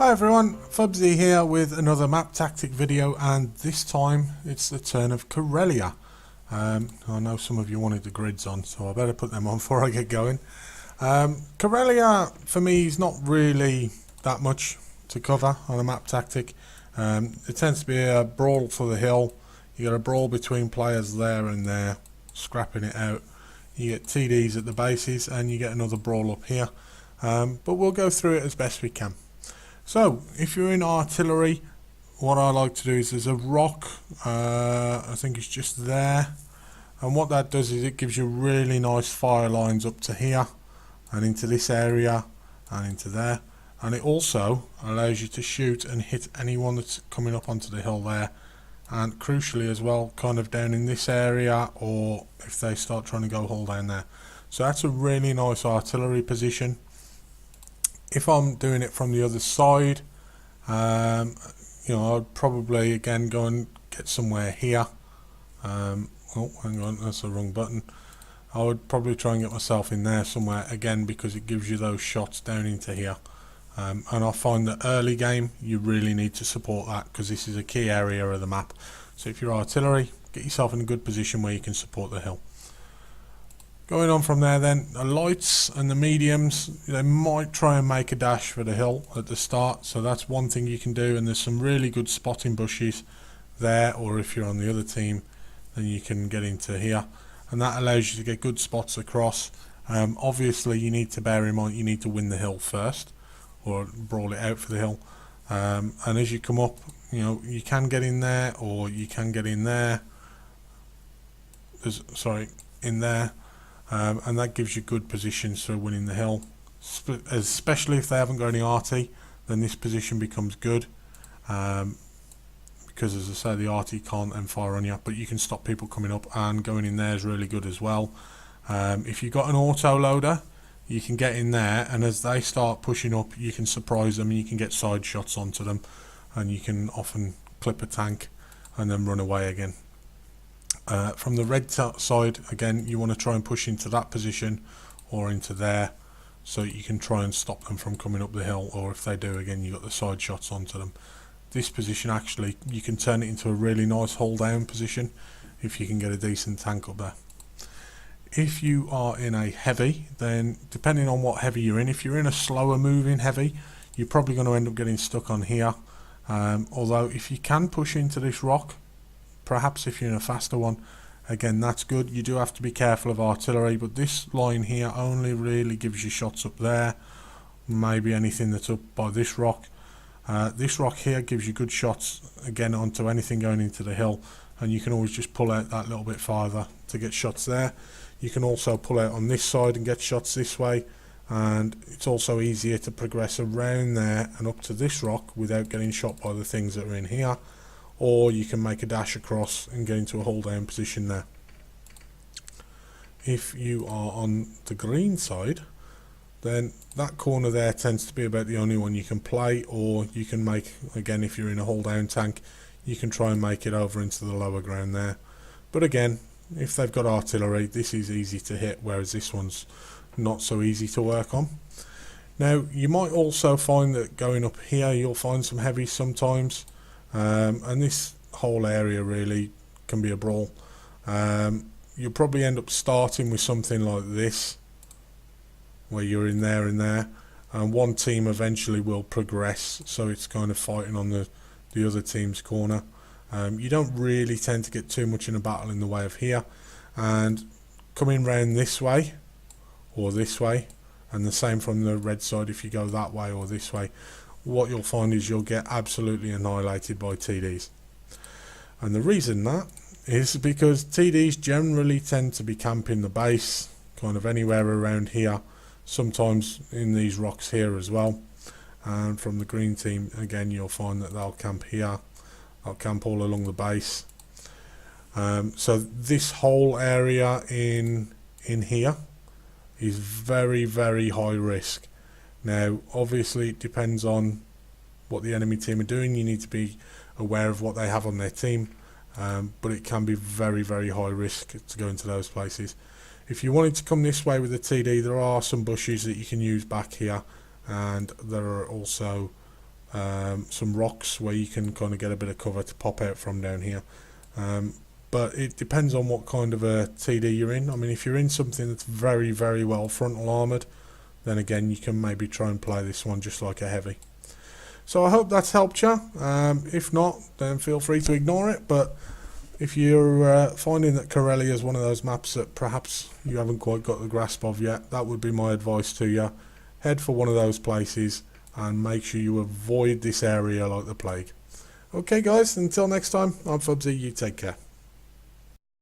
Hi everyone, Fubzy here with another map tactic video, and this time it's the turn of Karelia. I know some of you wanted the grids on, so I better put them on before I get going. Karelia for me is not really that much to cover on a map tactic. It tends to be a brawl for the hill. You got a brawl between players there and there, scrapping it out. You get TDs at the bases and you get another brawl up here, but we'll go through it as best we can. So if you're in artillery, what I like to do is there's a rock, I think it's just there, and what that does is it gives you really nice fire lines up to here and into this area and into there, and it also allows you to shoot and hit anyone that's coming up onto the hill there, and crucially as well kind of down in this area, or if they start trying to go hull down there. So that's a really nice artillery position. If I'm doing it from the other side, you know, I'd probably again go and get somewhere here. Oh, hang on, that's the wrong button. I would probably try and get myself in there somewhere again, because it gives you those shots down into here. And I find that early game you really need to support that, because this is a key area of the map. So if you're artillery, get yourself in a good position where you can support the hill. Going on from there then, the lights and the mediums, they might try and make a dash for the hill at the start, so that's one thing you can do, and there's some really good spotting bushes there, or if you're on the other team then you can get into here, and that allows you to get good spots across. Obviously you need to bear in mind you need to win the hill first, or brawl it out for the hill, and as you come up, you know, you can get in there, or you can get in there, in there. And that gives you good positions for winning the hill, especially if they haven't got any arty, then this position becomes good, because as I say, the arty can't then fire on you, but you can stop people coming up, and going in there is really good as well. If you've got an auto loader, you can get in there, and as they start pushing up you can surprise them, and you can get side shots onto them, and you can often clip a tank and then run away again. From the red side, again, you want to try and push into that position or into there, so you can try and stop them from coming up the hill, or if they do, again, you got the side shots onto them. This position, actually, you can turn it into a really nice hold down position if you can get a decent tank up there. If you are in a heavy, then depending on what heavy you're in, if you're in a slower moving heavy, you're probably going to end up getting stuck on here, although if you can push into this rock, perhaps if you're in a faster one, again, that's good. You do have to be careful of artillery, but this line here only really gives you shots up there, maybe anything that's up by this rock. This rock here gives you good shots again onto anything going into the hill, and you can always just pull out that little bit farther to get shots there. You can also pull out on this side and get shots this way, and it's also easier to progress around there and up to this rock without getting shot by the things that are in here. Or you can make a dash across and get into a hold down position there. If you are on the green side, then that corner there tends to be about the only one you can play, or you can make, again, if you're in a hold down tank, you can try and make it over into the lower ground there. But again, if they've got artillery, this is easy to hit, whereas this one's not so easy to work on. Now, you might also find that going up here, you'll find some heavies sometimes. And this whole area really can be a brawl. You'll probably end up starting with something like this, where you're in there and there, and one team eventually will progress, so it's kind of fighting on the other team's corner. You don't really tend to get too much in a battle in the way of here, and coming round this way or this way, and the same from the red side if you go that way or this way, what you'll find is you'll get absolutely annihilated by TDs. And the reason that is because TDs generally tend to be camping the base, kind of anywhere around here, sometimes in these rocks here as well. And from the green team, again, you'll find that they'll camp here, they'll camp all along the base. So this whole area in here is very, very high risk. Now, obviously, it depends on what the enemy team are doing. You need to be aware of what they have on their team, but it can be very, very high risk to go into those places. If you wanted to come this way with a TD, there are some bushes that you can use back here, and there are also some rocks where you can kind of get a bit of cover to pop out from down here. But it depends on what kind of a TD you're in. I mean, if you're in something that's very, very well frontal armoured, then again you can maybe try and play this one just like a heavy. So I hope that's helped you. If not, then feel free to ignore it. But if you're finding that Karelia is one of those maps that perhaps you haven't quite got the grasp of yet, that would be my advice to you. Head for one of those places and make sure you avoid this area like the plague. Okay guys, until next time, I'm Fubzy, you take care.